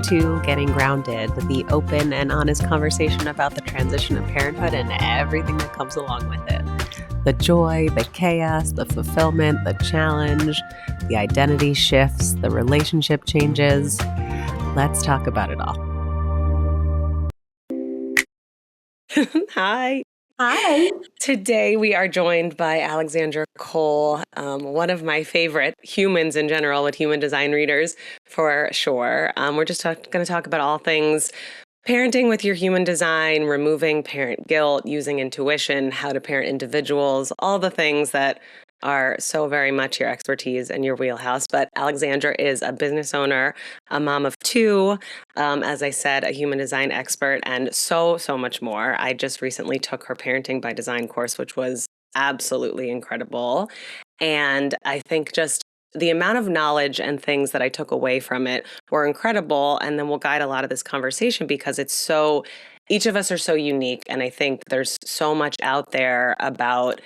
to Getting Grounded, the open and honest conversation about the transition of parenthood and everything that comes along with it. The joy, the chaos, the fulfillment, the challenge, the identity shifts, the relationship changes. Let's talk about it all. Hi. Hi. Today we are joined by Alexandra Cole, one of my favorite humans in general, with human design readers for sure. We're just going to talk about all things parenting with your human design, removing parent guilt, using intuition, how to parent individuals, all the things that are so very much your expertise and your wheelhouse. But Alexandra is a business owner, a mom of two, as I said, a human design expert, and so much more. I just recently took her Parenting by Design course, which was absolutely incredible. And I think just the amount of knowledge and things that I took away from it were incredible. And then we'll guide a lot of this conversation because each of us are so unique. And I think there's so much out there about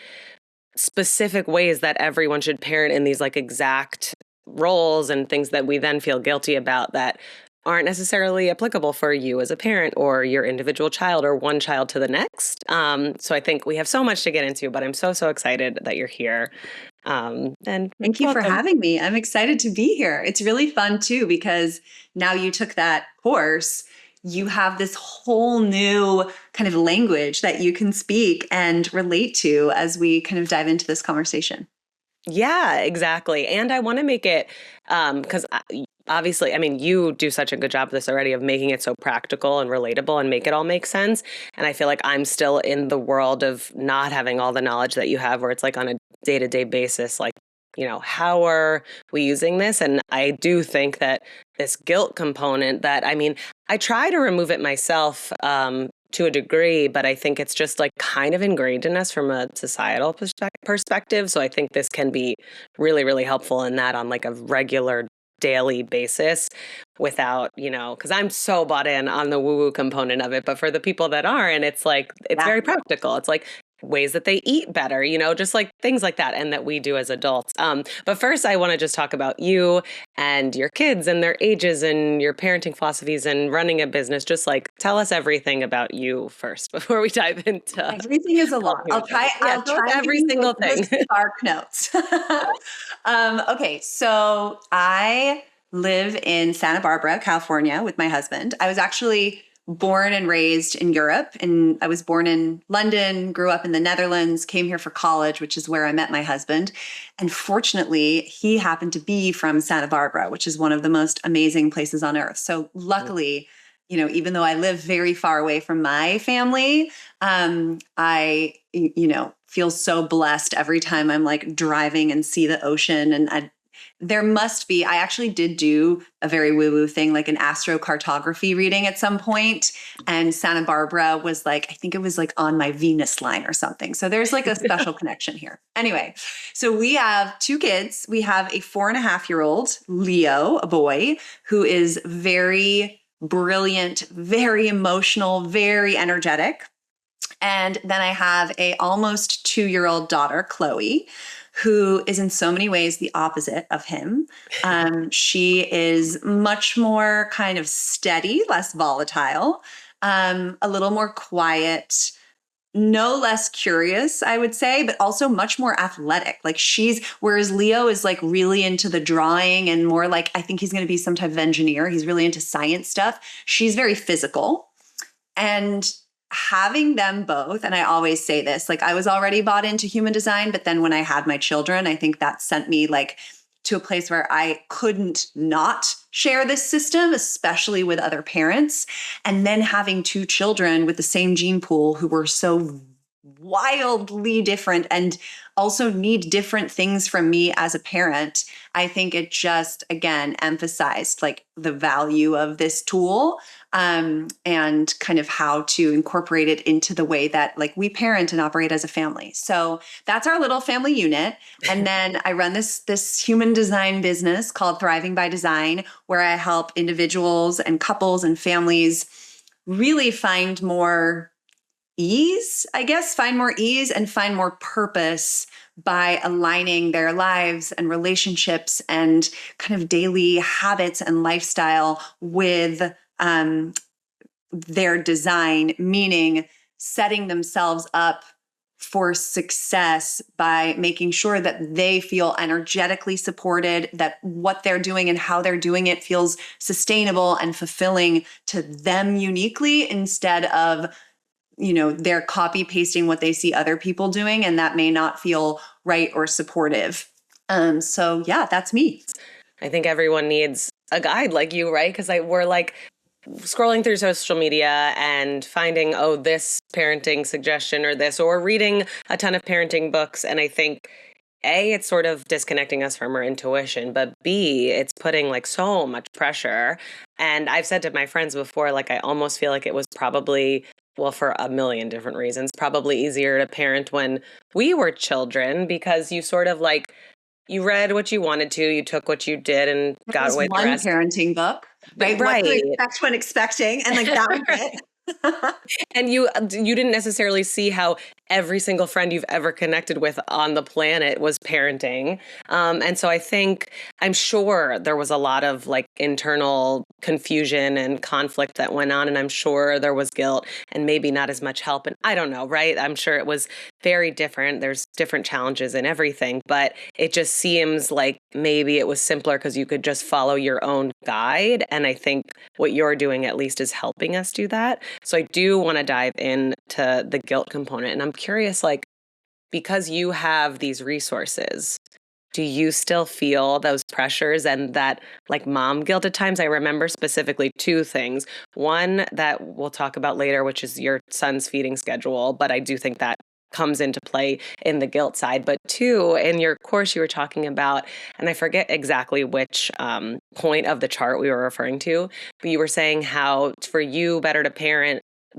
specific ways that everyone should parent in these like exact roles and things that we then feel guilty about that aren't necessarily applicable for you as a parent or your individual child or one child to the next. So I think we have so much to get into, but I'm so excited that you're here. And thank you for having me. I'm excited to be here. It's really fun too, because now you took that course, you have this whole new kind of language that you can speak and relate to as we kind of dive into this conversation. Yeah, exactly. And I want to make it, because obviously, I mean, you do such a good job of this already of making it so practical and relatable and make it all make sense. And I feel like I'm still in the world of not having all the knowledge that you have, where it's like on a day-to-day basis, like, how are we using this? And I do think that this guilt component that, I mean, I try to remove it myself to a degree, but I think it's just like kind of ingrained in us from a societal perspective. So I think this can be really helpful in that on like a regular daily basis without, because I'm so bought in on the woo-woo component of it. But for the people that aren't, it's like, it's very practical. It's like ways that they eat better, just like things like that, and that we do as adults. But first, I want to just talk about you and your kids and their ages and your parenting philosophies and running a business. Just like tell us everything about you first before we dive into everything. Is a lot. I'll try every single thing. Spark notes. Okay, so I live in Santa Barbara, California, with my husband. I was actually born and raised in Europe, and I was born in London, grew up in the Netherlands, came here for college, which is where I met my husband. And fortunately, he happened to be from Santa Barbara, which is one of the most amazing places on earth. So luckily, even though I live very far away from my family, I, feel so blessed every time I'm like driving and see the ocean. And I actually did do a very woo-woo thing, like an astrocartography reading at some point. And Santa Barbara was like, I think it was like on my Venus line or something. So there's like a special connection here. Anyway, so we have two kids. We have a 4.5-year-old, Leo, a boy, who is very brilliant, very emotional, very energetic. And then I have a almost 2-year-old daughter, Chloe, who is in so many ways the opposite of him. She is much more kind of steady, less volatile, a little more quiet, no less curious, I would say, but also much more athletic. Like whereas Leo is like really into the drawing and more like, I think he's going to be some type of engineer. He's really into science stuff. She's very physical. And having them both, and I always say this, like I was already bought into human design, but then when I had my children, I think that sent me like to a place where I couldn't not share this system, especially with other parents. And then having two children with the same gene pool who were so wildly different and also need different things from me as a parent, I think it just, again, emphasized like the value of this tool and kind of how to incorporate it into the way that like we parent and operate as a family. So that's our little family unit. And then I run this human design business called Thriving by Design, where I help individuals and couples and families really find more ease and find more purpose by aligning their lives and relationships and kind of daily habits and lifestyle with their design, meaning setting themselves up for success by making sure that they feel energetically supported, that what they're doing and how they're doing it feels sustainable and fulfilling to them uniquely, instead of, they're copy pasting what they see other people doing, and that may not feel right or supportive. So yeah, that's me. I think everyone needs a guide like you, right? Because we're like scrolling through social media and finding, oh, this parenting suggestion or this, or reading a ton of parenting books. And I think A, it's sort of disconnecting us from our intuition, but B, it's putting like so much pressure. And I've said to my friends before, like, I almost feel like it was probably, well, for a million different reasons, probably easier to parent when we were children, because you sort of like, you read what you wanted to, you took what you did and It got was away the one rest. parenting book, right? Right. What to expect when expecting, and like that was it. And you didn't necessarily see how every single friend you've ever connected with on the planet was parenting. And so I'm sure there was a lot of like internal confusion and conflict that went on. And I'm sure there was guilt and maybe not as much help. And I don't know, right? I'm sure it was very different. There's different challenges in everything, but it just seems like maybe it was simpler because you could just follow your own guide. And I think what you're doing at least is helping us do that. So I do want to dive into the guilt component. And I'm curious, like, because you have these resources, do you still feel those pressures and that like mom guilt at times? I remember specifically two things. One that we'll talk about later, which is your son's feeding schedule, but I do think that comes into play in the guilt side. But two, in your course, you were talking about, and I forget exactly which point of the chart we were referring to, but you were saying how for you,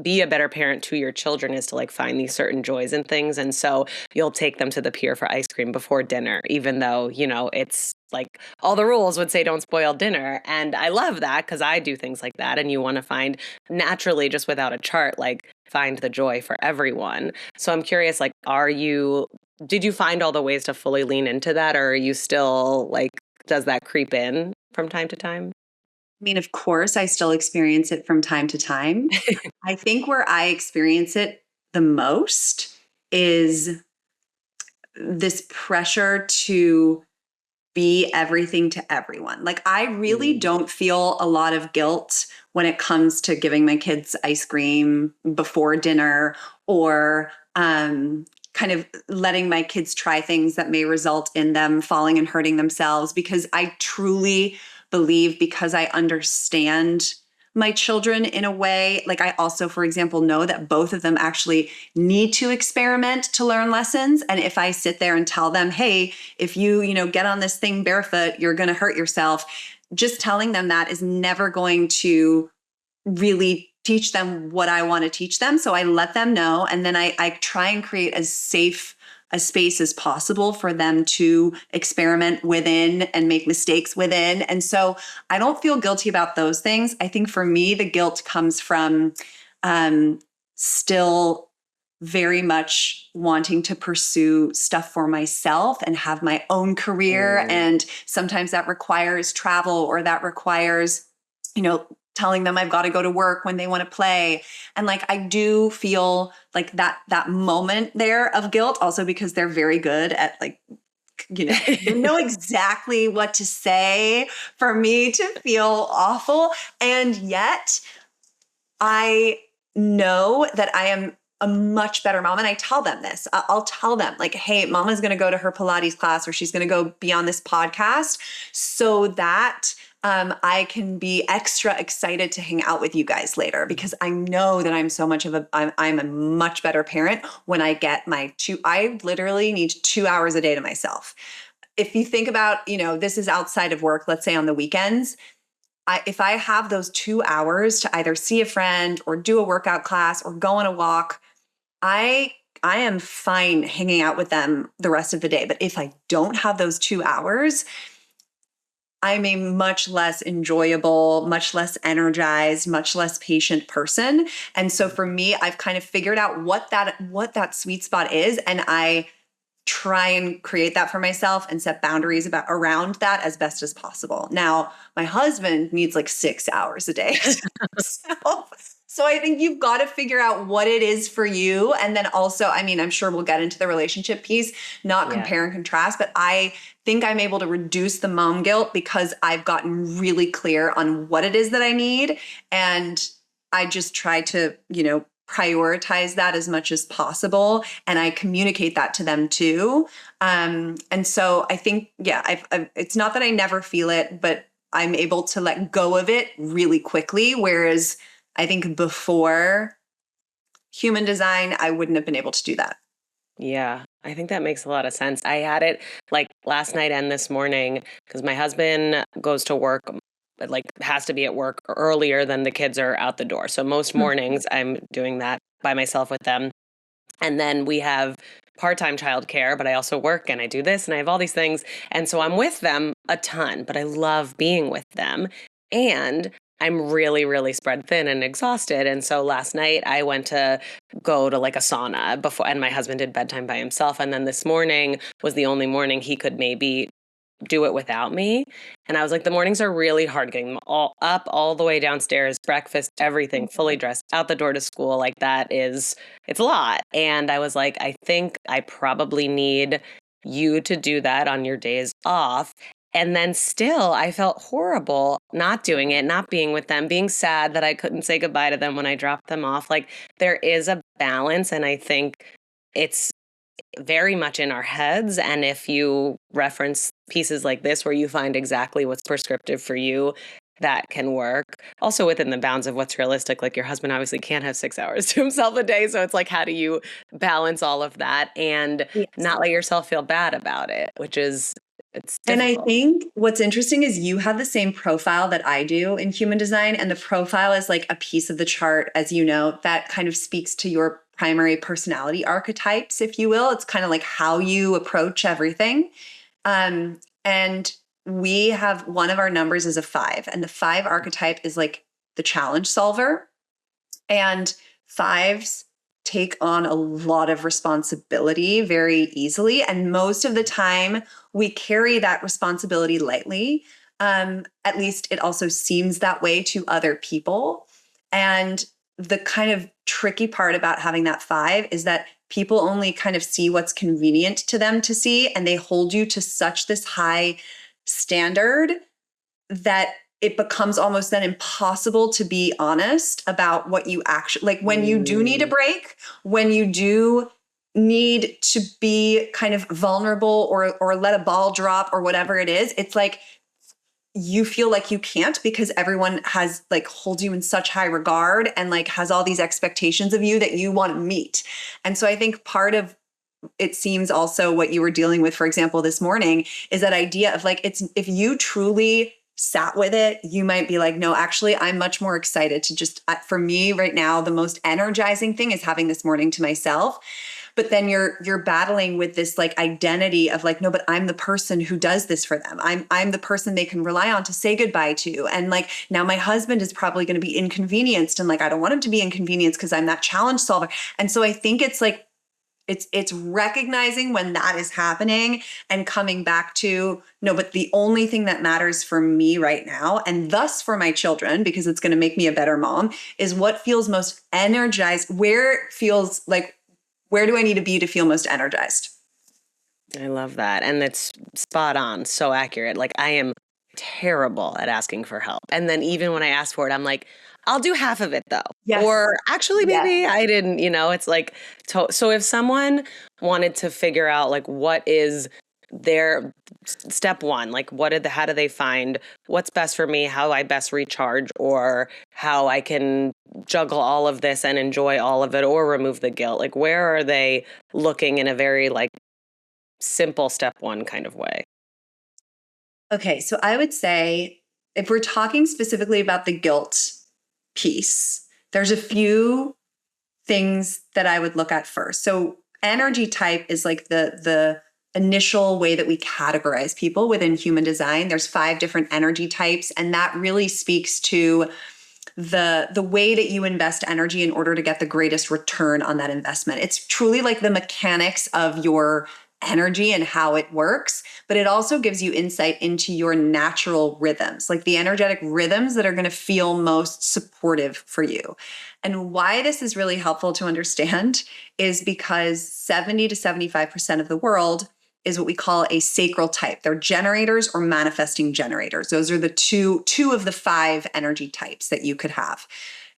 be a better parent to your children is to like find these certain joys and things. And so you'll take them to the pier for ice cream before dinner, even though, it's like all the rules would say don't spoil dinner. And I love that because I do things like that. And you want to find naturally, just without a chart, like find the joy for everyone. So I'm curious, like, did you find all the ways to fully lean into that? Or are you still like, does that creep in from time to time? I mean, of course, I still experience it from time to time. I think where I experience it the most is this pressure to be everything to everyone. Like, I really don't feel a lot of guilt when it comes to giving my kids ice cream before dinner, or kind of letting my kids try things that may result in them falling and hurting themselves, because I truly believe, because I understand my children in a way, like I also, for example, know that both of them actually need to experiment to learn lessons. And if I sit there and tell them, hey, if you, get on this thing barefoot, you're going to hurt yourself, just telling them that is never going to really teach them what I want to teach them. So I let them know. And then I try and create as safe a space as possible for them to experiment within and make mistakes within. And so I don't feel guilty about those things. I think for me, the guilt comes from still very much wanting to pursue stuff for myself and have my own career. And sometimes that requires travel, or that requires, telling them I've got to go to work when they want to play. And like, I do feel like that moment there of guilt, also because they're very good at like, they know exactly what to say for me to feel awful. And yet I know that I am a much better mom. And I tell them this. I'll tell them like, hey, mama's going to go to her Pilates class, or she's going to go be on this podcast so that I can be extra excited to hang out with you guys later, because I know that I'm a much better parent when I get I literally need 2 hours a day to myself. If you think about, this is outside of work, let's say on the weekends, if I have those 2 hours to either see a friend or do a workout class or go on a walk, I am fine hanging out with them the rest of the day. But if I don't have those 2 hours, I'm a much less enjoyable, much less energized, much less patient person. And so for me, I've kind of figured out what that sweet spot is. And I try and create that for myself and set boundaries around that as best as possible. Now, my husband needs like 6 hours a day. So I think you've got to figure out what it is for you. And then also, I mean, I'm sure we'll get into the relationship piece, not compare and contrast, but I think I'm able to reduce the mom guilt because I've gotten really clear on what it is that I need. And I just try to, prioritize that as much as possible. And I communicate that to them too. And so I think, it's not that I never feel it, but I'm able to let go of it really quickly. Whereas I think before human design, I wouldn't have been able to do that. Yeah, I think that makes a lot of sense. I had it like last night and this morning because my husband goes to work, like has to be at work earlier than the kids are out the door. So most mornings I'm doing that by myself with them. And then we have part-time childcare, but I also work and I do this and I have all these things. And so I'm with them a ton, but I love being with them. And I'm really, really spread thin and exhausted. And so last night I went to go to like a sauna before, and my husband did bedtime by himself. And then this morning was the only morning he could maybe do it without me. And I was like, the mornings are really hard getting them all up, all the way downstairs, breakfast, everything, fully dressed, out the door to school. Like it's a lot. And I was like, I think I probably need you to do that on your days off. And then still, I felt horrible not doing it, not being with them, being sad that I couldn't say goodbye to them when I dropped them off. Like there is a balance. And I think it's very much in our heads. And if you reference pieces like this, where you find exactly what's prescriptive for you, that can work. Also within the bounds of what's realistic, like your husband obviously can't have 6 hours to himself a day. So it's like, how do you balance all of that and not let yourself feel bad about it, which is it's difficult. And I think what's interesting is you have the same profile that I do in human design. And the profile is like a piece of the chart, as you know, that kind of speaks to your primary personality archetypes, if you will. It's kind of like how you approach everything. And we have one of our numbers is a 5. And the 5 archetype is like the challenge solver. And 5s take on a lot of responsibility very easily. And most of the time, we carry that responsibility lightly. At least it also seems that way to other people. And the kind of tricky part about having that 5 is that people only kind of see what's convenient to them to see, and they hold you to such this high standard that it becomes almost then impossible to be honest about what you actually, like when you do need a break, when you do need to be kind of vulnerable or let a ball drop or whatever it is, it's like you feel like you can't because everyone has like holds you in such high regard and like has all these expectations of you that you want to meet. And so I think part of it seems also what you were dealing with, for example, this morning, is that idea of like, it's if you truly sat with it, you might be like, no, actually, I'm much more excited to just, for me right now, the most energizing thing is having this morning to myself. But then you're battling with this like identity of like, no, but I'm the person who does this for them. I'm the person they can rely on to say goodbye to. And like, now my husband is probably going to be inconvenienced. And like, I don't want him to be inconvenienced because I'm that challenge solver. And so I think it's like, it's recognizing when that is happening and coming back to, no, but the only thing that matters for me right now, and thus for my children, because it's going to make me a better mom, is what feels most energized, where do I need to be to feel most energized? I love that. And it's spot on, so accurate. Like I am terrible at asking for help. And then even when I ask for it, I'm like, I'll do half of it though. Yes. Or actually, maybe I didn't, it's like, so if someone wanted to figure out like what is their step one, like how do they find what's best for me, how I best recharge, or how I can juggle all of this and enjoy all of it or remove the guilt, like where are they looking in a very like simple step one kind of way? Okay, so I would say if we're talking specifically about the guilt piece, there's a few things that I would look at first. So energy type is like the initial way that we categorize people within human design. There's 5 different energy types, and that really speaks to the way that you invest energy in order to get the greatest return on that investment. It's truly like the mechanics of your energy and how it works, but it also gives you insight into your natural rhythms, like the energetic rhythms that are going to feel most supportive for you. And why this is really helpful to understand is because 70 to 75% of the world is what we call a sacral type. They're generators or manifesting generators. Those are the two of the 5 energy types that you could have.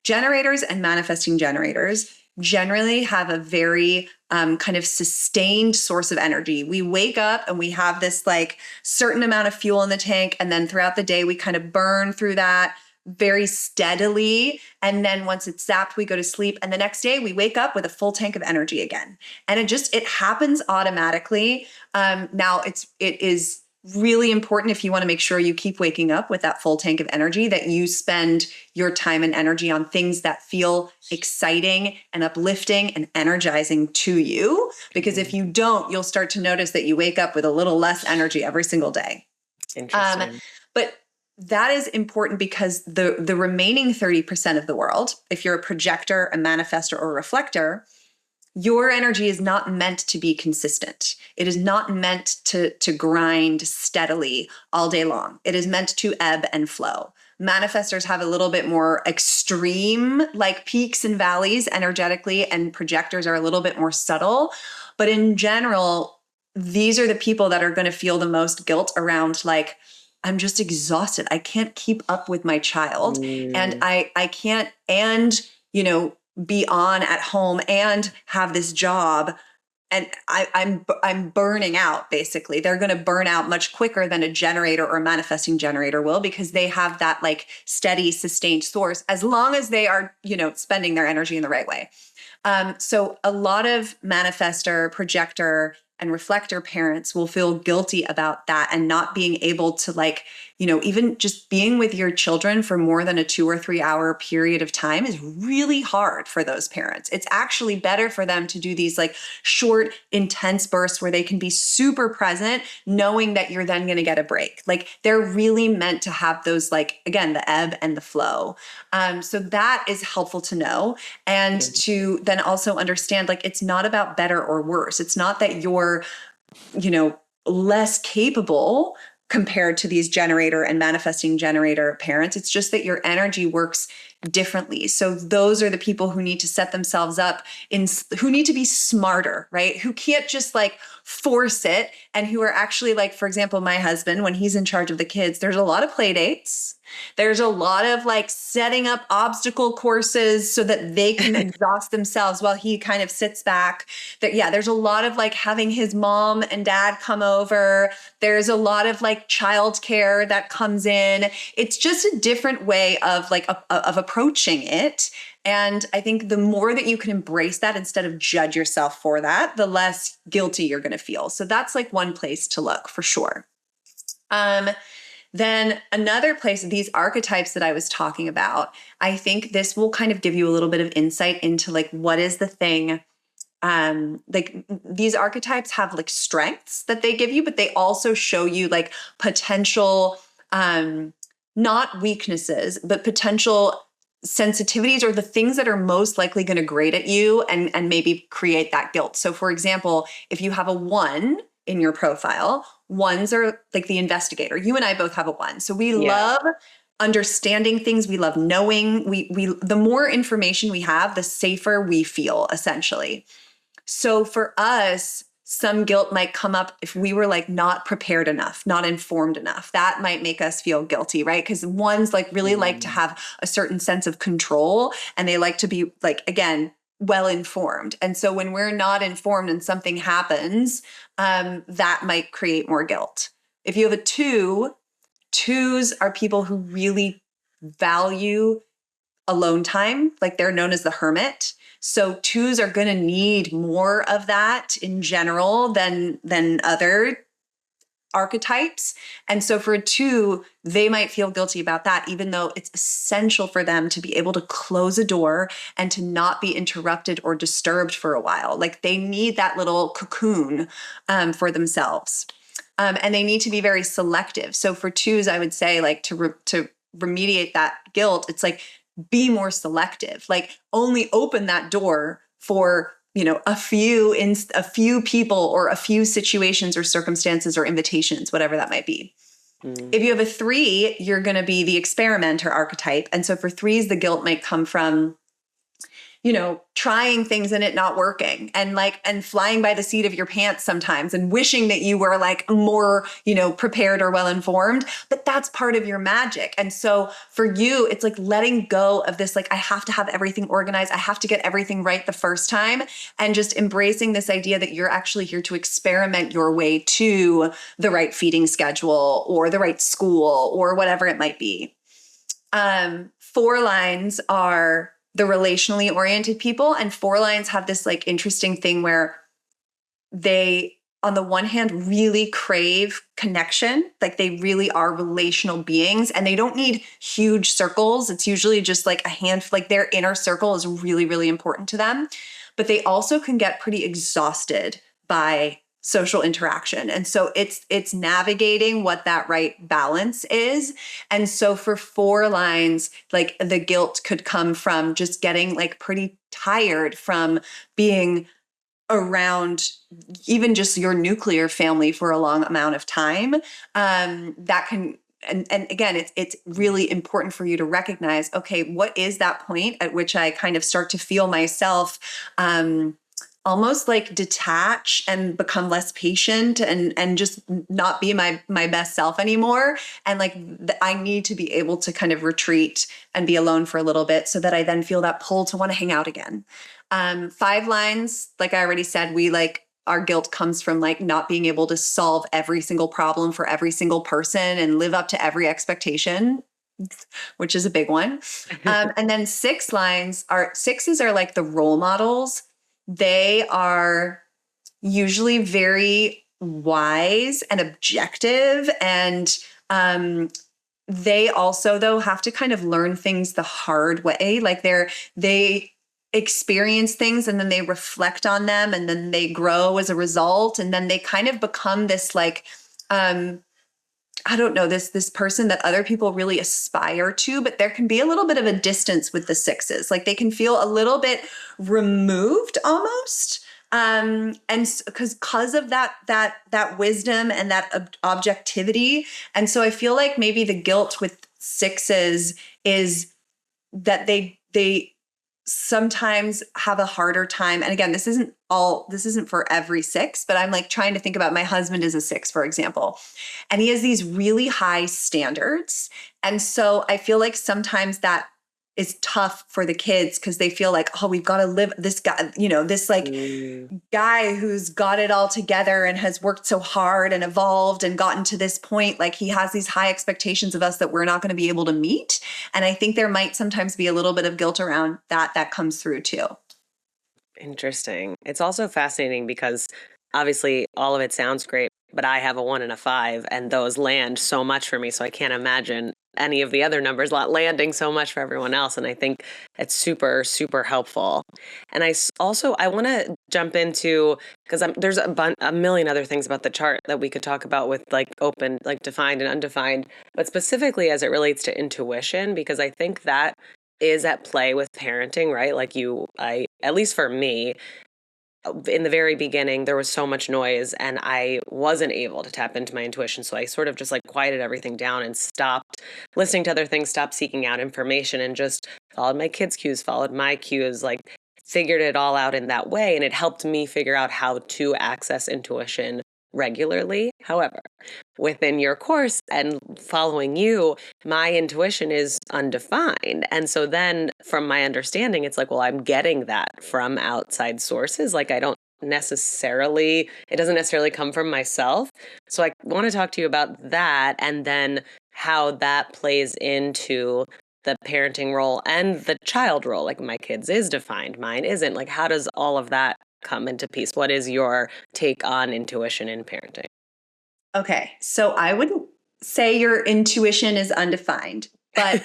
Generators and manifesting generators generally have a very kind of sustained source of energy. We wake up and we have this like certain amount of fuel in the tank, and then throughout the day we kind of burn through that very steadily. And then once it's zapped, we go to sleep. And the next day we wake up with a full tank of energy again. And it happens automatically. Now it is really important, if you want to make sure you keep waking up with that full tank of energy, that you spend your time and energy on things that feel exciting and uplifting and energizing to you. Because if you don't, you'll start to notice that you wake up with a little less energy every single day. Interesting. But that is important because the remaining 30% of the world, if you're a projector, a manifestor, or a reflector, your energy is not meant to be consistent. It is not meant to grind steadily all day long. It is meant to ebb and flow. Manifestors have a little bit more extreme, like peaks and valleys energetically, and projectors are a little bit more subtle. But in general, these are the people that are going to feel the most guilt around, like, I'm just exhausted. I can't keep up with my child, and I can't, and, be on at home and have this job. And I'm burning out, basically. They're going to burn out much quicker than a generator or a manifesting generator will, because they have that like steady, sustained source, as long as they are, spending their energy in the right way. So a lot of manifestor, projector, and reflector parents will feel guilty about that, and not being able to, like, even just being with your children for more than a 2 or 3 hour period of time is really hard for those parents. It's actually better for them to do these like short, intense bursts where they can be super present, knowing that you're then going to get a break. Like, they're really meant to have those, like, again, the ebb and the flow. So that is helpful to know, and to then also understand, like, it's not about better or worse. It's not that you're, less capable compared to these generator and manifesting generator parents. It's just that your energy works differently. So those are the people who need to set themselves up who need to be smarter, right? Who can't just like force it, and who are actually, like, for example, my husband, when he's in charge of the kids, there's a lot of play dates. There's a lot of like setting up obstacle courses so that they can exhaust themselves while he kind of sits back. There's a lot of like having his mom and dad come over. There's a lot of like childcare that comes in. It's just a different way of like of approaching it. And I think the more that you can embrace that instead of judge yourself for that, the less guilty you're going to feel. So that's like one place to look for sure. Then another place, these archetypes that I was talking about, I think this will kind of give you a little bit of insight into like, what is the thing. Like, these archetypes have like strengths that they give you, but they also show you like potential, not weaknesses, but potential sensitivities, or the things that are most likely going to grate at you and maybe create that guilt. So for example, if you have a 1 in your profile, 1s are like the investigator. You and I both have a 1. So we love understanding things. We love knowing. The more information we have, the safer we feel, essentially. So for us, some guilt might come up if we were like not prepared enough, not informed enough. That might make us feel guilty, right? Because 1s like really like to have a certain sense of control, and they like to be, like, again, well informed. And so when we're not informed and something happens, that might create more guilt. If you have a 2, 2s are people who really value alone time. Like, they're known as the hermit. So 2s are going to need more of that in general than other archetypes. And so for a 2, they might feel guilty about that, even though it's essential for them to be able to close a door and to not be interrupted or disturbed for a while. Like, they need that little cocoon for themselves. And they need to be very selective. So for 2s, I would say, like, to remediate that guilt, it's like, be more selective. Like, only open that door for a few people or a few situations or circumstances or invitations, whatever that might be. If you have a 3, you're going to be the experimenter archetype. And so for 3s, the guilt might come from, trying things and it not working, and flying by the seat of your pants sometimes and wishing that you were like more, prepared or well-informed, but that's part of your magic. And so for you, it's like letting go of this, like, I have to have everything organized. I have to get everything right the first time, and just embracing this idea that you're actually here to experiment your way to the right feeding schedule or the right school or whatever it might be. 4 lines are the relationally oriented people. And 4 lines have this like interesting thing where they, on the one hand, really crave connection. Like they really are relational beings, and they don't need huge circles. It's usually just like a handful, like their inner circle is really, really important to them. But they also can get pretty exhausted by social interaction. And so it's navigating what that right balance is. And so for 4 lines, like the guilt could come from just getting like pretty tired from being around even just your nuclear family for a long amount of time. That can, and again, it's really important for you to recognize, okay, what is that point at which I kind of start to feel myself, almost like detach and become less patient and just not be my best self anymore. And like, I need to be able to kind of retreat and be alone for a little bit so that I then feel that pull to want to hang out again. 5 lines, like I already said, our guilt comes from like not being able to solve every single problem for every single person and live up to every expectation, which is a big one. And then 6 lines sixes are like the role models. They are usually very wise and objective. And they also, though, have to kind of learn things the hard way. Like they experience things and then they reflect on them and then they grow as a result. And then they kind of become this like, I don't know, this person that other people really aspire to, but there can be a little bit of a distance with the 6s. Like they can feel a little bit removed almost. And because of that wisdom and that objectivity. And so I feel like maybe the guilt with 6s is that they sometimes have a harder time. And again, this isn't for every 6, but I'm like trying to think about my husband as a 6, for example, and he has these really high standards. And so I feel like sometimes that is tough for the kids because they feel like, oh, we've got to live this guy, this like guy who's got it all together and has worked so hard and evolved and gotten to this point. Like he has these high expectations of us that we're not going to be able to meet. And I think there might sometimes be a little bit of guilt around that comes through too. Interesting. It's also fascinating because obviously all of it sounds great, but I have a 1 and a 5 and those land so much for me. So I can't imagine any of the other numbers landing so much for everyone else. And I think it's super, super helpful. And I want to jump into, because there's a million other things about the chart that we could talk about with like open, like defined and undefined, but specifically as it relates to intuition, because I think that is at play with parenting, right? Like at least for me, in the very beginning, there was so much noise and I wasn't able to tap into my intuition. So I sort of just like quieted everything down and stopped listening to other things, stopped seeking out information, and just followed my kids' cues, followed my cues, like figured it all out in that way. And it helped me figure out how to access intuition regularly. However, within your course and following you, my intuition is undefined. And so then from my understanding, it's like, well, I'm getting that from outside sources. Like it doesn't necessarily come from myself. So I want to talk to you about that and then how that plays into the parenting role and the child role. Like my kids is defined, mine isn't. Like how does all of that come into piece? What is your take on intuition in parenting? Okay, so I wouldn't say your intuition is undefined, but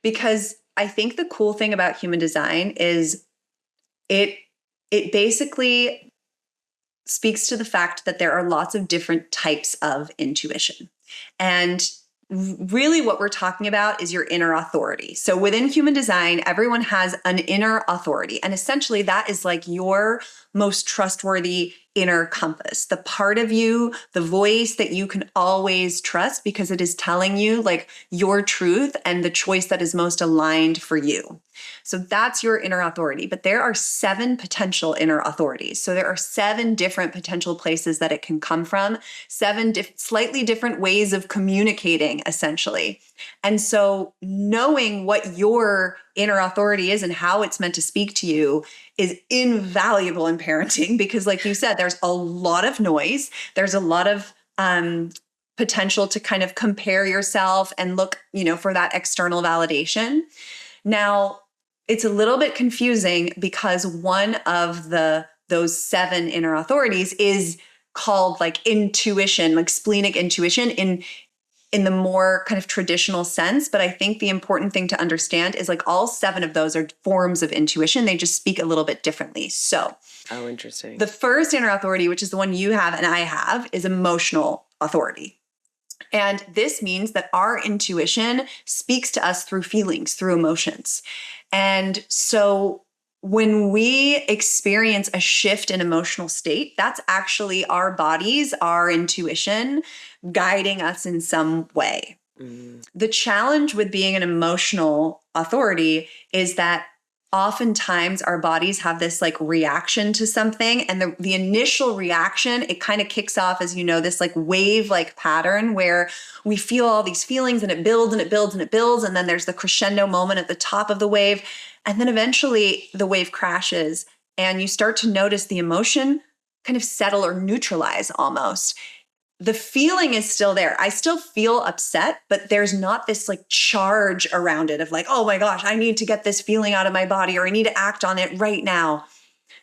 because I think the cool thing about human design is it basically speaks to the fact that there are lots of different types of intuition. And really what we're talking about is your inner authority. So within human design, everyone has an inner authority. And essentially that is like your most trustworthy inner compass, the part of you, the voice that you can always trust because it is telling you like your truth and the choice that is most aligned for you. So that's your inner authority. But there are 7 potential inner authorities. So there are 7 different potential places that it can come from, 7 slightly different ways of communicating, essentially. And so knowing what your inner authority is and how it's meant to speak to you is invaluable in parenting because, like you said, there's a lot of noise. There's a lot of potential to kind of compare yourself and look, for that external validation. Now, it's a little bit confusing because one of those 7 inner authorities is called like intuition, like splenic intuition in the more kind of traditional sense. But I think the important thing to understand is like all 7 of those are forms of intuition. They just speak a little bit differently. So, oh, interesting. The first inner authority, which is the one you have and I have, is emotional authority. And this means that our intuition speaks to us through feelings, through emotions. And so when we experience a shift in emotional state, that's actually our bodies, our intuition guiding us in some way. The challenge with being an emotional authority is that oftentimes our bodies have this like reaction to something, and the initial reaction, it kind of kicks off, as you know, this like wave like pattern where we feel all these feelings and it builds and it builds and it builds, and then there's the crescendo moment at the top of the wave, and then eventually the wave crashes and you start to notice the emotion kind of settle or neutralize almost. The feeling is still there. I still feel upset, but there's not this like charge around it of like, oh my gosh, I need to get this feeling out of my body or I need to act on it right now.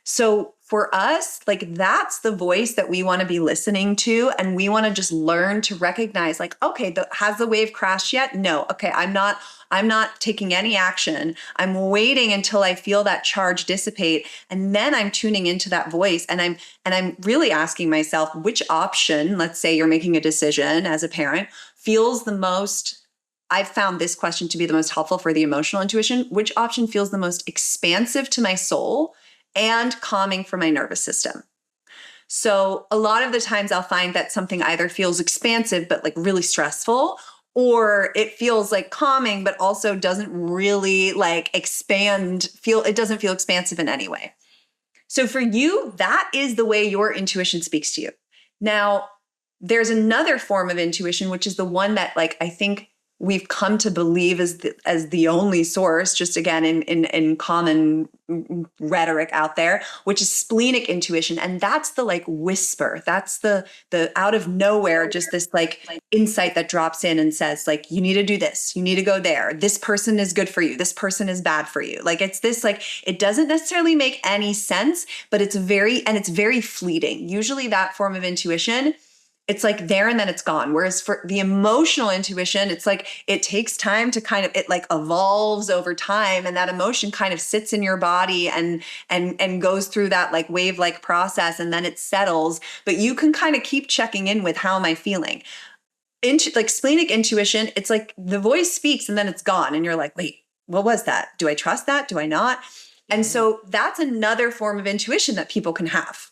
So for us, like that's the voice that we want to be listening to. And we want to just learn to recognize like, okay, has the wave crashed yet? No. Okay. I'm not taking any action. I'm waiting until I feel that charge dissipate. And then I'm tuning into that voice. And I'm really asking myself which option, let's say you're making a decision as a parent, feels the most. I've found this question to be the most helpful for the emotional intuition. Which option feels the most expansive to my soul and calming for my nervous system? So a lot of the times I'll find that something either feels expansive, but like really stressful, or it feels like calming, but also doesn't really like it doesn't feel expansive in any way. So for you, that is the way your intuition speaks to you. Now, there's another form of intuition, which is the one that like, I think we've come to believe as the only source, just again, in common rhetoric out there, which is splenic intuition. And that's the like whisper, that's the out of nowhere, just this like insight that drops in and says like, you need to do this, you need to go there. This person is good for you. This person is bad for you. Like it's this, like, it doesn't necessarily make any sense, but it's very fleeting. Usually that form of intuition, it's like there and then it's gone. Whereas for the emotional intuition, it's like it takes time to kind of, it like evolves over time, and that emotion kind of sits in your body and goes through that like wave-like process, and then it settles. But you can kind of keep checking in with, how am I feeling? Like splenic intuition, it's like the voice speaks and then it's gone, and you're like, wait, what was that? Do I trust that? Do I not? And so that's another form of intuition that people can have.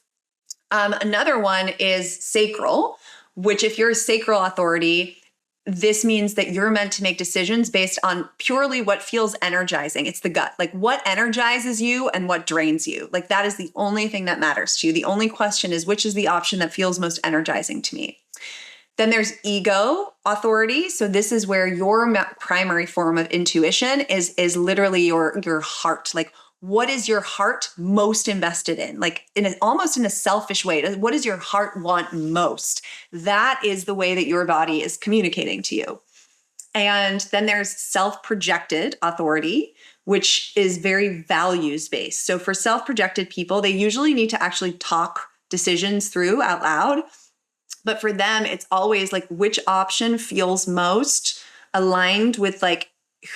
Another one is sacral, which if you're a sacral authority, this means that you're meant to make decisions based on purely what feels energizing. It's the gut, like what energizes you and what drains you. Like that is the only thing that matters to you. The only question is, which is the option that feels most energizing to me? Then there's ego authority. So this is where your primary form of intuition is literally your heart. Like, what is your heart most invested in? Like almost in a selfish way. What does your heart want most? That is the way that your body is communicating to you. And then there's self-projected authority, which is very values-based. So for self-projected people, they usually need to actually talk decisions through out loud. But for them, it's always like which option feels most aligned with like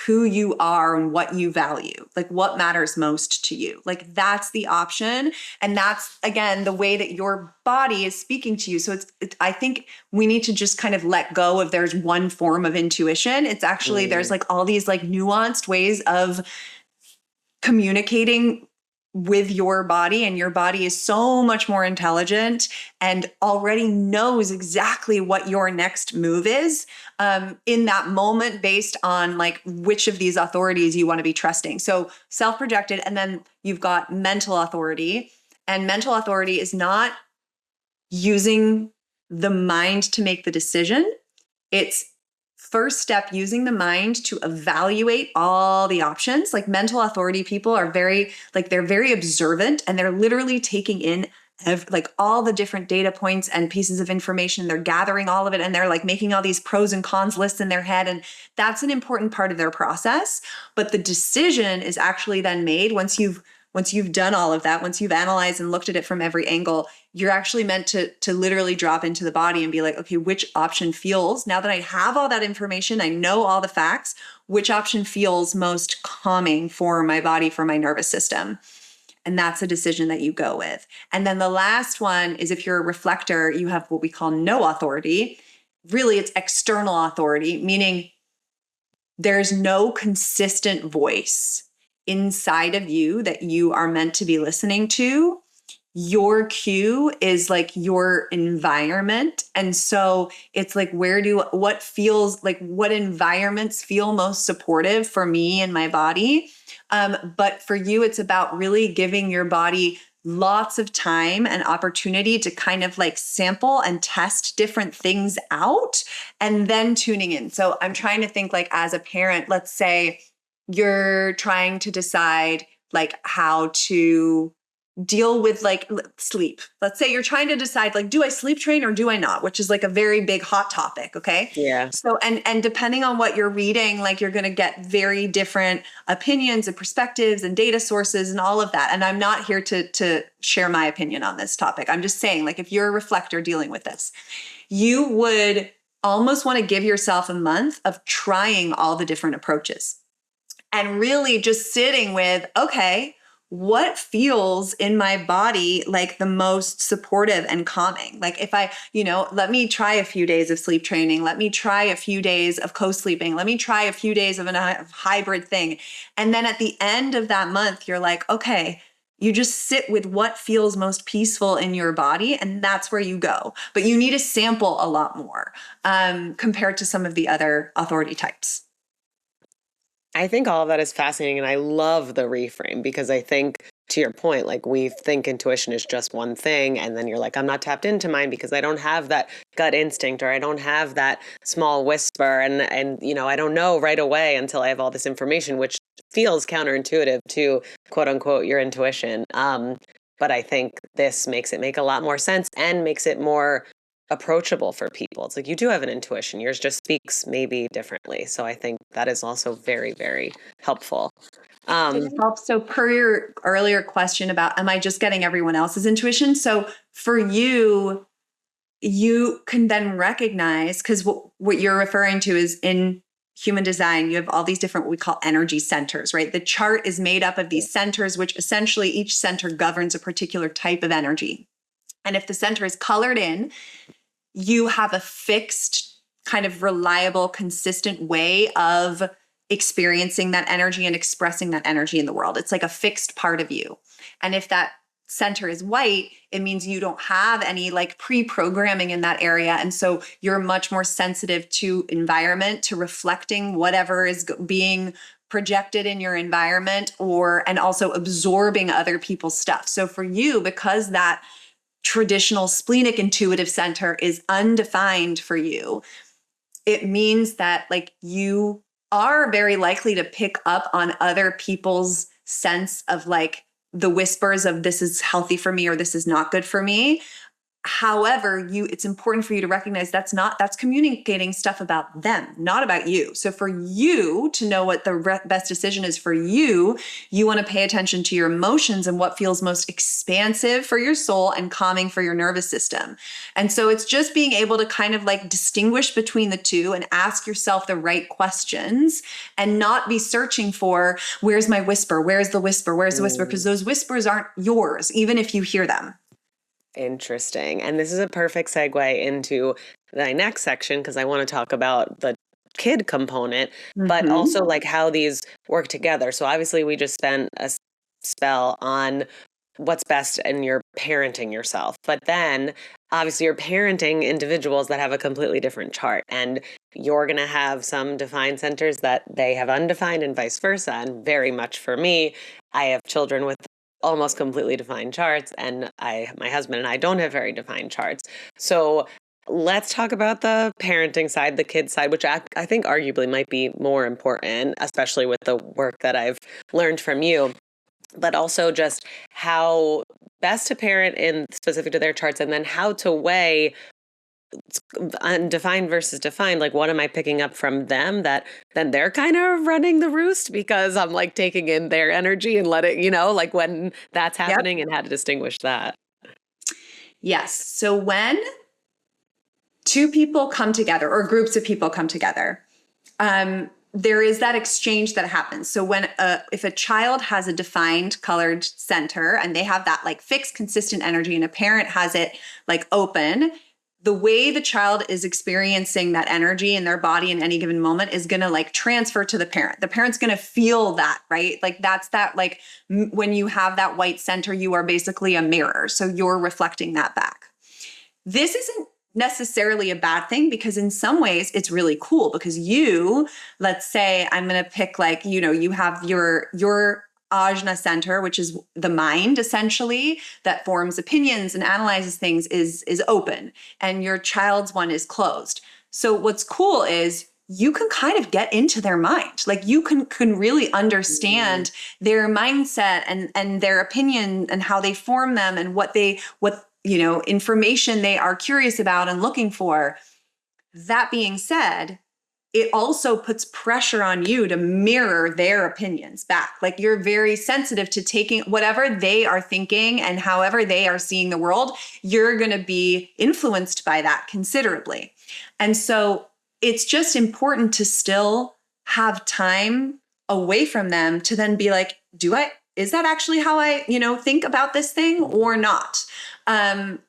who you are and what you value, like what matters most to you. Like that's the option. And that's, again, the way that your body is speaking to you. So I think we need to just kind of let go of there's one form of intuition. It's actually, there's like all these like nuanced ways of communicating with your body, and your body is so much more intelligent and already knows exactly what your next move is in that moment based on like which of these authorities you want to be trusting. So self-projected, and then you've got mental authority, and mental authority is not using the mind to make the decision. It's first step, using the mind to evaluate all the options. Like mental authority people are very, like they're very observant, and they're literally taking in like all the different data points and pieces of information. They're gathering all of it, and they're like making all these pros and cons lists in their head. And that's an important part of their process. But the decision is actually then made once you've done all of that, once you've analyzed and looked at it from every angle. You're actually meant to literally drop into the body and be like, okay, which option feels, now that I have all that information, I know all the facts, which option feels most calming for my body, for my nervous system? And that's a decision that you go with. And then the last one is, if you're a reflector, you have what we call no authority. Really, it's external authority, meaning there's no consistent voice inside of you that you are meant to be listening to. Your cue is like your environment. And so it's like, what feels like, what environments feel most supportive for me and my body? But for you, it's about really giving your body lots of time and opportunity to kind of like sample and test different things out, and then tuning in. So I'm trying to think, like, as a parent, let's say you're trying to decide like how to deal with like sleep. Let's say you're trying to decide, like, do I sleep train or do I not? Which is like a very big hot topic. Okay. Yeah. So, and depending on what you're reading, like you're going to get very different opinions and perspectives and data sources and all of that. And I'm not here to share my opinion on this topic. I'm just saying, like, if you're a reflector dealing with this, you would almost want to give yourself a month of trying all the different approaches and really just sitting with, okay, what feels in my body like the most supportive and calming? Like if I, let me try a few days of sleep training. Let me try a few days of co-sleeping. Let me try a few days of a hybrid thing. And then at the end of that month, you're like, okay, you just sit with what feels most peaceful in your body, and that's where you go. But you need to sample a lot more compared to some of the other authority types. I think all of that is fascinating, and I love the reframe, because I think, to your point, like, we think intuition is just one thing, and then you're like, I'm not tapped into mine because I don't have that gut instinct, or I don't have that small whisper, and I don't know right away until I have all this information, which feels counterintuitive to quote unquote your intuition. But I think this makes it make a lot more sense and makes it more approachable for people. It's like, you do have an intuition. Yours just speaks maybe differently. So I think that is also very, very helpful. It helps. So per your earlier question about, am I just getting everyone else's intuition? So for you, you can then recognize, because what you're referring to is in human design, you have all these different, what we call energy centers, right? The chart is made up of these centers, which essentially each center governs a particular type of energy. And if the center is colored in, you have a fixed, kind of reliable, consistent way of experiencing that energy and expressing that energy in the world. It's like a fixed part of you. And if that center is white, it means you don't have any like pre-programming in that area. And so you're much more sensitive to environment, to reflecting whatever is being projected in your environment, and also absorbing other people's stuff. So for you, because that traditional splenic intuitive center is undefined for you, it means that like you are very likely to pick up on other people's sense of like the whispers of this is healthy for me or this is not good for me. However, it's important for you to recognize that's communicating stuff about them, not about you. So for you to know what the best decision is for you, you want to pay attention to your emotions and what feels most expansive for your soul and calming for your nervous system. And so it's just being able to kind of like distinguish between the two and ask yourself the right questions and not be searching for, where's my whisper? Where's the whisper? Where's the whisper? Because those whispers aren't yours, even if you hear them. Interesting. And this is a perfect segue into the next section, because I want to talk about the kid component, but also like how these work together. So obviously we just spent a spell on what's best in your parenting yourself, but then obviously you're parenting individuals that have a completely different chart, and you're going to have some defined centers that they have undefined and vice versa. And very much for me, I have children with almost completely defined charts, and my husband and I don't have very defined charts. So let's talk about the parenting side, the kid side, which I think arguably might be more important, especially with the work that I've learned from you, but also just how best to parent in specific to their charts, and then how to weigh undefined versus defined. Like, what am I picking up from them that then they're kind of running the roost because I'm like taking in their energy and let it, like when that's happening, and how to distinguish that. Yes. So when two people come together or groups of people come together, there is that exchange that happens. So when if a child has a defined colored center and they have that like fixed, consistent energy, and a parent has it like open, the way the child is experiencing that energy in their body in any given moment is going to like transfer to the parent. The parent's going to feel that, right? Like that's that, like when you have that white center, you are basically a mirror. So you're reflecting that back. This isn't necessarily a bad thing, because in some ways it's really cool, because let's say I'm going to pick like, you have your ajna center, which is the mind essentially that forms opinions and analyzes things, is open, and your child's one is closed. So what's cool is you can kind of get into their mind. Like you can really understand their mindset and their opinion and how they form them and what information they are curious about and looking for. That being said, it also puts pressure on you to mirror their opinions back. Like you're very sensitive to taking whatever they are thinking and however they are seeing the world, you're going to be influenced by that considerably. And so it's just important to still have time away from them to then be like, is that actually how I, think about this thing or not? And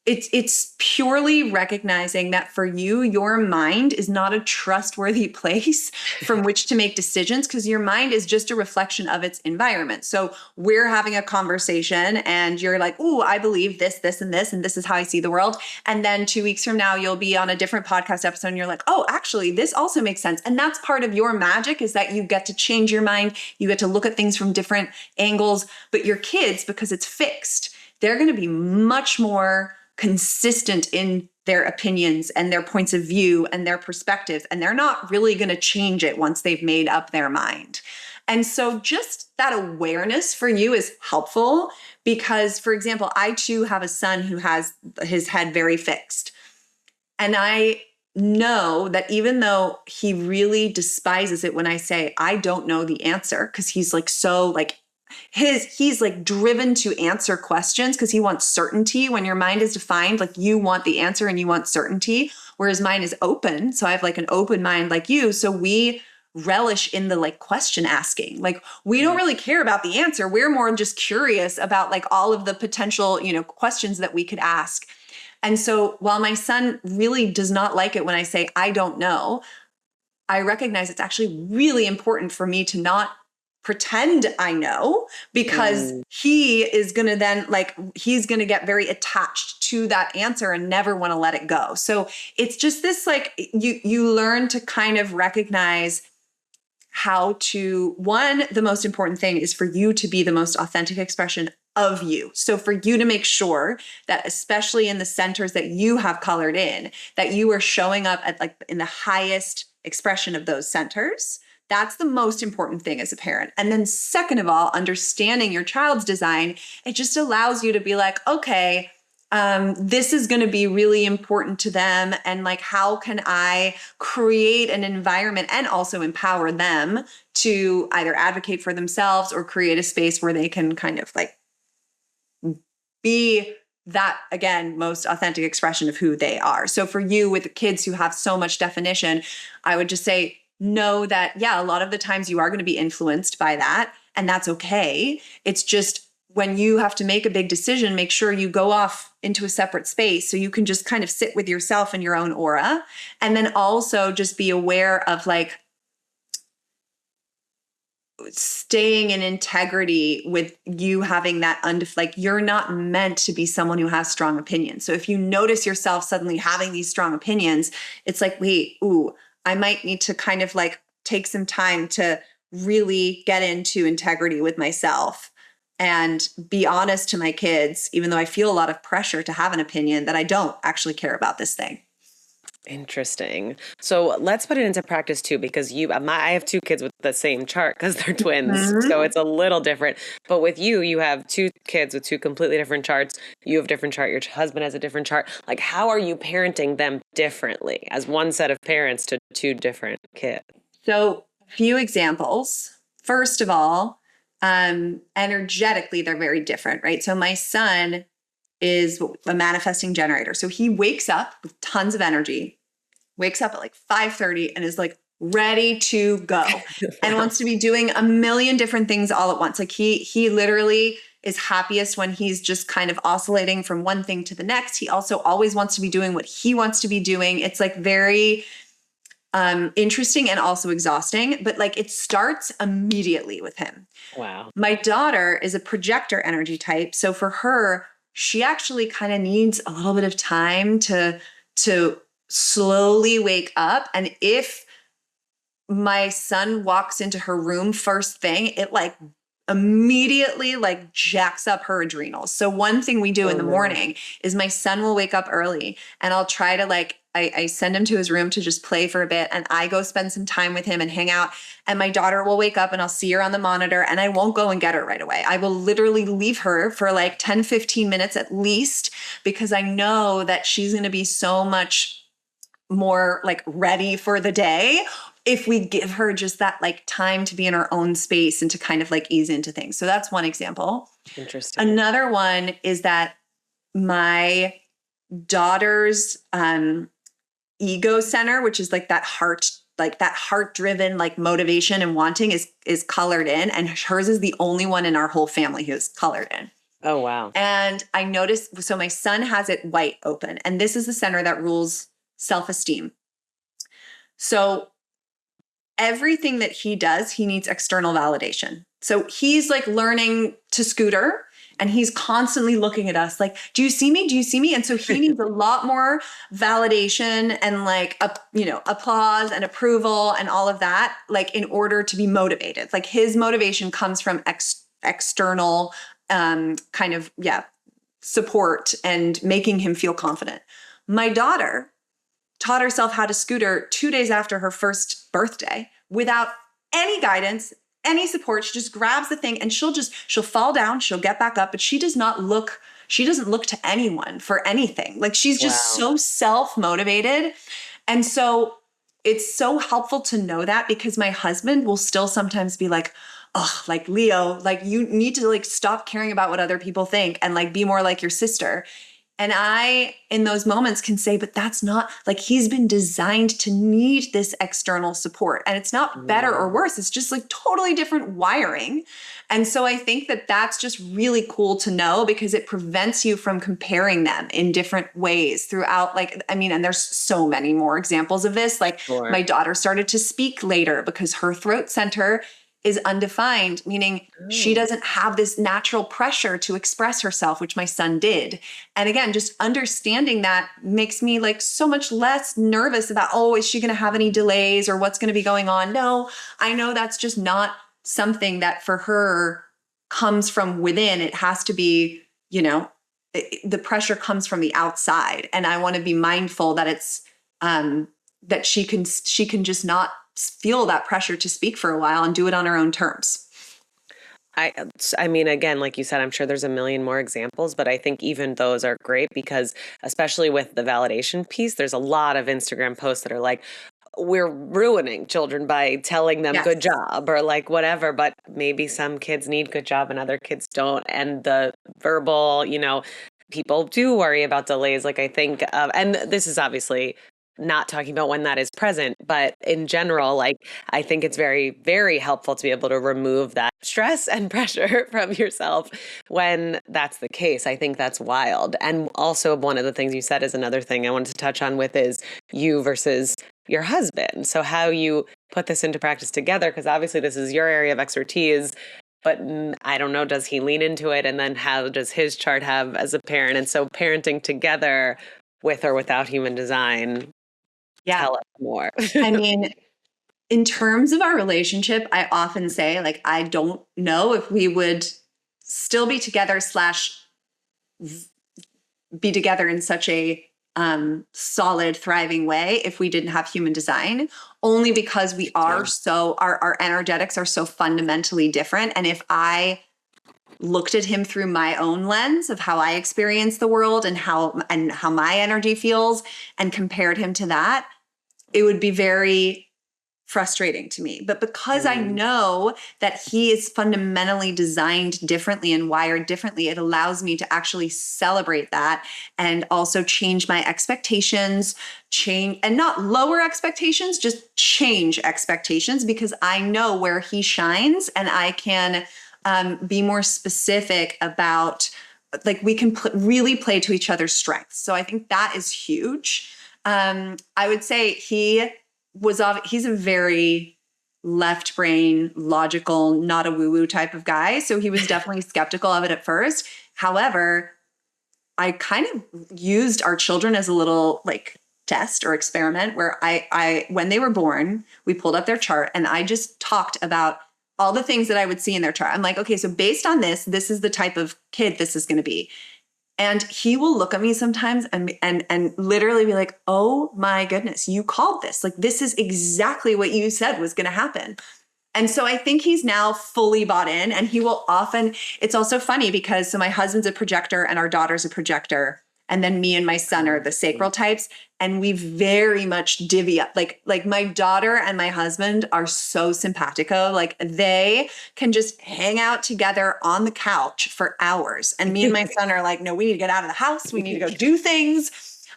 it's purely recognizing that for you, your mind is not a trustworthy place from which to make decisions, because your mind is just a reflection of its environment. So we're having a conversation and you're like, oh, I believe this, this, and this is how I see the world. And then 2 weeks from now, you'll be on a different podcast episode and you're like, oh, actually, this also makes sense. And that's part of your magic, is that you get to change your mind. You get to look at things from different angles. But your kids, because it's fixed, they're going to be much more consistent in their opinions and their points of view and their perspectives. And they're not really going to change it once they've made up their mind. And so just that awareness for you is helpful, because, for example, I too have a son who has his head very fixed. And I know that even though he really despises it when I say, I don't know the answer, because he's like so like he's like driven to answer questions because he wants certainty. When your mind is defined, like you want the answer and you want certainty, whereas mine is open. So I have like an open mind like you. So we relish in the like question asking. Like we don't really care about the answer. We're more just curious about like all of the potential, questions that we could ask. And so while my son really does not like it when I say, I don't know, I recognize it's actually really important for me to not pretend I know, because he is going to then he's going to get very attached to that answer and never want to let it go. So it's just this, like, you learn to kind of recognize how to, the most important thing is for you to be the most authentic expression of you. So for you to make sure that, especially in the centers that you have colored in, that you are showing up at in the highest expression of those centers. That's the most important thing as a parent. And then second of all, understanding your child's design, it just allows you to be like, okay, this is going to be really important to them. And like, how can I create an environment and also empower them to either advocate for themselves or create a space where they can kind of like be that, again, most authentic expression of who they are. So for you with the kids who have so much definition, I would just say, know that, yeah, a lot of the times you are going to be influenced by that, and that's okay. It's just when you have to make a big decision, make sure you go off into a separate space so you can just kind of sit with yourself and your own aura. And then also just be aware of like staying in integrity with you having that like you're not meant to be someone who has strong opinions. So if you notice yourself suddenly having these strong opinions, it's like, wait, ooh, I might need to kind of like take some time to really get into integrity with myself and be honest to my kids, even though I feel a lot of pressure to have an opinion that I don't actually care about this thing. Interesting. So let's put it into practice too, because I have two kids with the same chart because they're twins. Mm-hmm. So it's a little different. But with you have two kids with two completely different charts. You have a different chart. Your husband has a different chart. Like, how are you parenting them differently as one set of parents to two different kids? So a few examples. First of all, energetically, they're very different, right? So my son is a manifesting generator. So he wakes up with tons of energy, wakes up at like 5:30 and is like ready to go and wants to be doing a million different things all at once. Like he literally is happiest when he's just kind of oscillating from one thing to the next. He also always wants to be doing what he wants to be doing. It's like very interesting and also exhausting, but like it starts immediately with him. Wow. My daughter is a projector energy type. So for her, she actually kind of needs a little bit of time to slowly wake up. And if my son walks into her room first thing, it like immediately like jacks up her adrenals. So one thing we do in the morning is my son will wake up early and I'll try to like, I send him to his room to just play for a bit and I go spend some time with him and hang out. And my daughter will wake up and I'll see her on the monitor and I won't go and get her right away. I will literally leave her for like 10, 15 minutes at least, because I know that she's going to be so much more like ready for the day if we give her just that like time to be in her own space and to kind of like ease into things. So that's one example. Interesting. Another one is that my daughter's ego center, which is like that heart-driven like motivation and wanting is colored in, and hers is the only one in our whole family who's colored in. Oh, wow. And I noticed, so my son has it white open, and this is the center that rules self-esteem. So everything that he does, he needs external validation. So he's like learning to scooter and he's constantly looking at us like, do you see me? Do you see me? And so he needs a lot more validation and like, applause and approval and all of that, like in order to be motivated. Like his motivation comes from external support and making him feel confident. My daughter taught herself how to scooter 2 days after her first birthday without any guidance, any support. She just grabs the thing and she'll fall down, she'll get back up, but she doesn't look to anyone for anything. Like she's just so self-motivated. And so it's so helpful to know that, because my husband will still sometimes be like, oh, like Leo, like you need to like stop caring about what other people think and like be more like your sister. And I, in those moments, can say, but that's not, like, he's been designed to need this external support. And it's not better or worse. It's just like totally different wiring. And so I think that that's just really cool to know, because it prevents you from comparing them in different ways throughout, and there's so many more examples of this. Like my daughter started to speak later because her throat center is undefined, meaning she doesn't have this natural pressure to express herself, which my son did. And again, just understanding that makes me like so much less nervous about, oh, is she going to have any delays or what's going to be going on? No, I know that's just not something that for her comes from within. It has to be, the pressure comes from the outside. And I want to be mindful that it's, that she can just not feel that pressure to speak for a while and do it on her own terms. I mean, again, like you said, I'm sure there's a million more examples, but I think even those are great because especially with the validation piece, there's a lot of Instagram posts that are like, we're ruining children by telling them good Yes. job or like whatever, but maybe some kids need good job and other kids don't. And the verbal, people do worry about delays. Like I think, and this is obviously not talking about when that is present, but in general, like I think it's very, very helpful to be able to remove that stress and pressure from yourself when that's the case. I think that's wild. And also one of the things you said is another thing I wanted to touch on with is you versus your husband. So how you put this into practice together, because obviously this is your area of expertise, but I don't know, does he lean into it? And then how does his chart have as a parent? And so parenting together with or without human design, Yeah. tell us more. I mean, in terms of our relationship, I often say, like, I don't know if we would still be together slash be together in such a solid, thriving way if we didn't have human design, only because we are so, our energetics are so fundamentally different. And if I looked at him through my own lens of how I experience the world and how my energy feels and compared him to that, it would be very frustrating to me. But because I know that he is fundamentally designed differently and wired differently, it allows me to actually celebrate that and also change my expectations, and not lower expectations, just change expectations, because I know where he shines and I can be more specific about, like, we can really play to each other's strengths. So I think that is huge. I would say he's a very left brain, logical, not a woo-woo type of guy. So he was definitely skeptical of it at first. However, I kind of used our children as a little like test or experiment where I when they were born, we pulled up their chart and I just talked about all the things that I would see in their chart. I'm like, okay, so based on this is the type of kid this is going to be. And he will look at me sometimes and literally be like, oh my goodness, you called this. Like, this is exactly what you said was going to happen. And so I think he's now fully bought in, and he will often, it's also funny because so my husband's a projector and our daughter's a projector. And then me and my son are the sacral types. And we very much divvy up. Like my daughter and my husband are so simpatico. Like they can just hang out together on the couch for hours. And me and my son are like, no, we need to get out of the house. We need to go do things.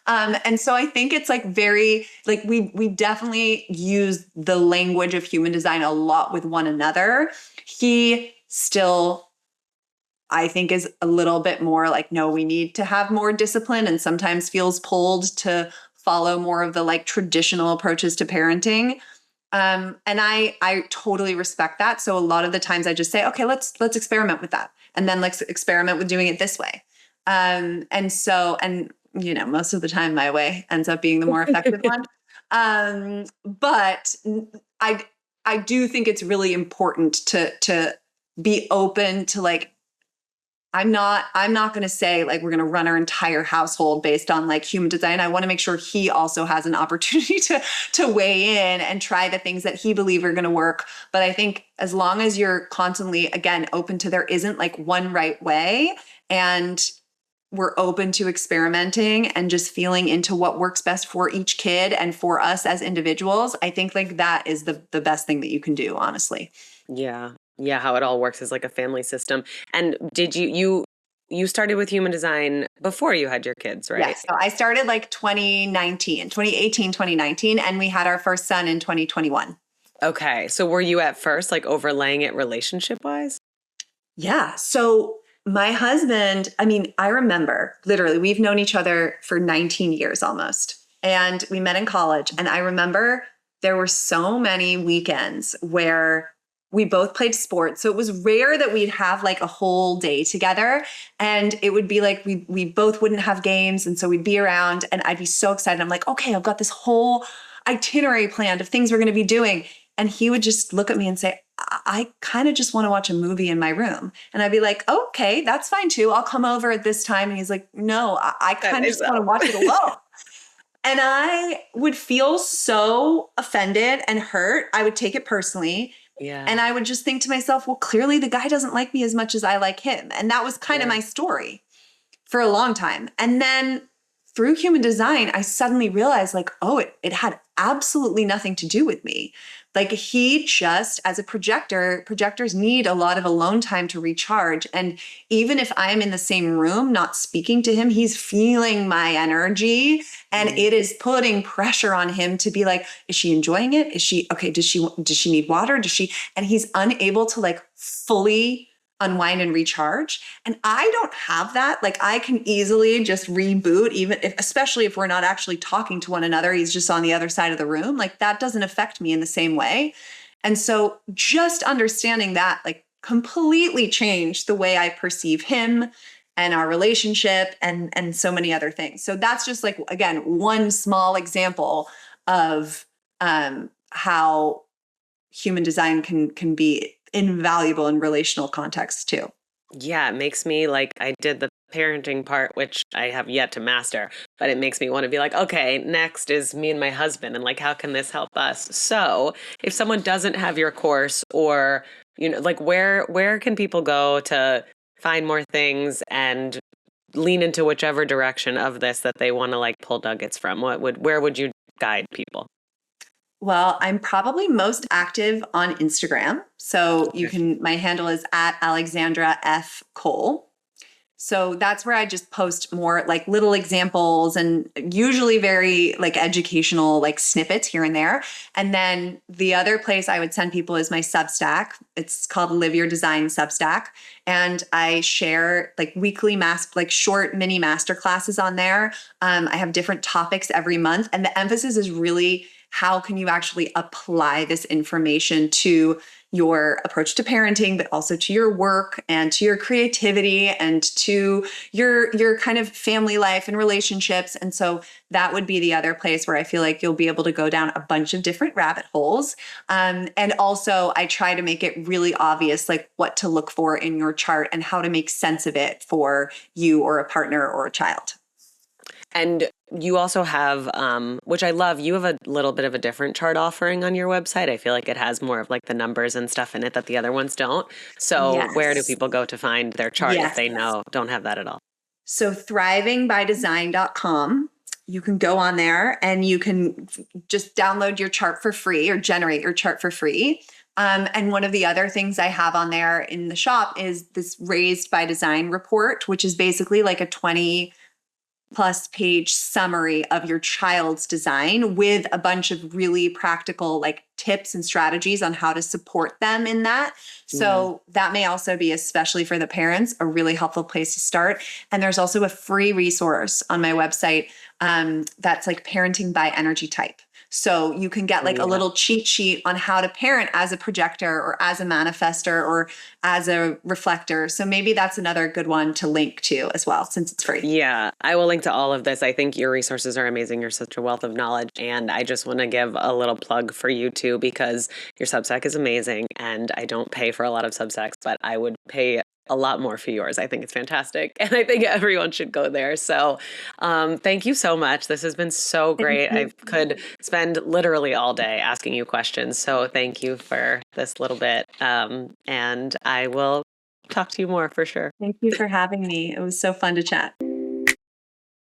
And so I think it's like very, like we definitely use the language of human design a lot with one another. He still, I think, is a little bit more like, no, we need to have more discipline, and sometimes feels pulled to follow more of the like traditional approaches to parenting. And I totally respect that. So a lot of the times I just say, okay, let's experiment with that. And then let's experiment with doing it this way. And most of the time my way ends up being the more effective one. But I do think it's really important to be open to, like, I'm not going to say like we're going to run our entire household based on like human design. I want to make sure he also has an opportunity to weigh in and try the things that he believes are going to work. But I think as long as you're constantly, again, open to, there isn't like one right way, and we're open to experimenting and just feeling into what works best for each kid and for us as individuals, I think like that is the best thing that you can do, honestly. Yeah. Yeah, how it all works is like a family system. And did you started with human design before you had your kids, right? Yes. So I started like 2019, and we had our first son in 2021. Okay. So were you at first like overlaying it relationship wise? Yeah. So my husband, I mean, I remember literally we've known each other for 19 years almost, and we met in college. And I remember there were so many weekends where we both played sports. So it was rare that we'd have like a whole day together. And it would be like we both wouldn't have games. And so we'd be around and I'd be so excited. I'm like, okay, I've got this whole itinerary planned of things we're going to be doing. And he would just look at me and say, I kind of just want to watch a movie in my room. And I'd be like, okay, that's fine too. I'll come over at this time. And he's like, no, I kind of just want to watch it alone. And I would feel so offended and hurt. I would take it personally. Yeah. And I would just think to myself, well, clearly the guy doesn't like me as much as I like him. And that was kind of my story for a long time. And then through human design, I suddenly realized like, oh, it had absolutely nothing to do with me. Like he just, as a projector, projectors need a lot of alone time to recharge. And even if I'm in the same room, not speaking to him, he's feeling my energy and it is putting pressure on him to be like, is she enjoying it? Is she, okay, does she need water? And he's unable to like fully unwind and recharge. And I don't have that. Like I can easily just reboot, even if, especially if we're not actually talking to one another, he's just on the other side of the room. Like that doesn't affect me in the same way. And so just understanding that like completely changed the way I perceive him and our relationship and so many other things. So that's just like, again, one small example of how human design can be invaluable in relational contexts too. Yeah, it makes me like, I did the parenting part, which I have yet to master, but it makes me want to be like, okay, next is me and my husband, and like, how can this help us? So if someone doesn't have your course, or, like where can people go to find more things and lean into whichever direction of this that they want to like pull nuggets from? Where would you guide people? Well, I'm probably most active on Instagram. So my handle is at Alexandra F. Cole. So that's where I just post more like little examples and usually very like educational like snippets here and there. And then the other place I would send people is my Substack. It's called Live Your Design Substack. And I share like weekly like short mini master classes on there. I have different topics every month. And the emphasis is really how can you actually apply this information to your approach to parenting, but also to your work and to your creativity and to your kind of family life and relationships. And so that would be the other place where I feel like you'll be able to go down a bunch of different rabbit holes. And also I try to make it really obvious, like what to look for in your chart and how to make sense of it for you or a partner or a child. And you also have, which I love, you have a little bit of a different chart offering on your website. I feel like it has more of like the numbers and stuff in it that the other ones don't. So where do people go to find their chart if they don't have that at all? So thrivingbydesign.com. You can go on there and you can just download your chart for free or generate your chart for free. And one of the other things I have on there in the shop is this Raised by Design report, which is basically like a 20+ page summary of your child's design with a bunch of really practical like tips and strategies on how to support them in that. So that may also be, especially for the parents, a really helpful place to start. And there's also a free resource on my website that's like parenting by energy type. So you can get like a little cheat sheet on how to parent as a projector or as a manifestor or as a reflector. So maybe that's another good one to link to as well, since it's free. Yeah, I will link to all of this. I think your resources are amazing. You're such a wealth of knowledge. And I just want to give a little plug for you too, because your Substack is amazing. And I don't pay for a lot of Substacks, but I would pay a lot more for yours. I think it's fantastic. And I think everyone should go there. So thank you so much. This has been so great. I could spend literally all day asking you questions. So thank you for this little bit. And I will talk to you more for sure. Thank you for having me. It was so fun to chat.